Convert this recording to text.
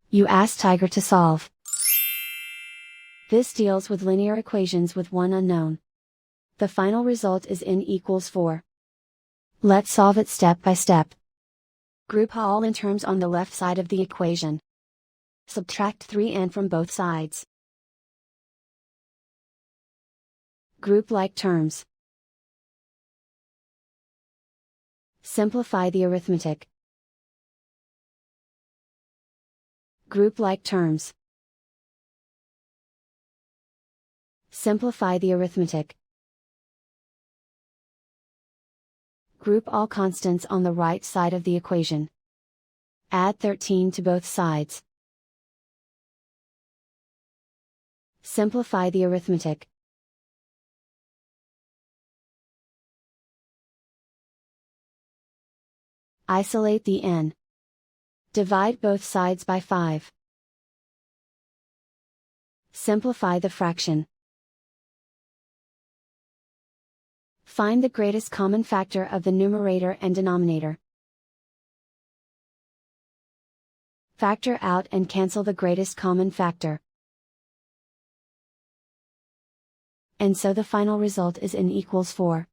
You ask Tiger to solve. This deals with linear equations with one unknown. The final result is n equals 4. Let's solve it step by step. Group all n terms on the left side of the equation. Subtract 3n from both sides. Group like terms. Simplify the arithmetic. Group like terms. Simplify the arithmetic. Group all constants on the right side of the equation. Add 13 to both sides. Simplify the arithmetic. Isolate the n. Divide both sides by 5. Simplify the fraction. Find the greatest common factor of the numerator and denominator. Factor out and cancel the greatest common factor. And so the final result is n equals 4.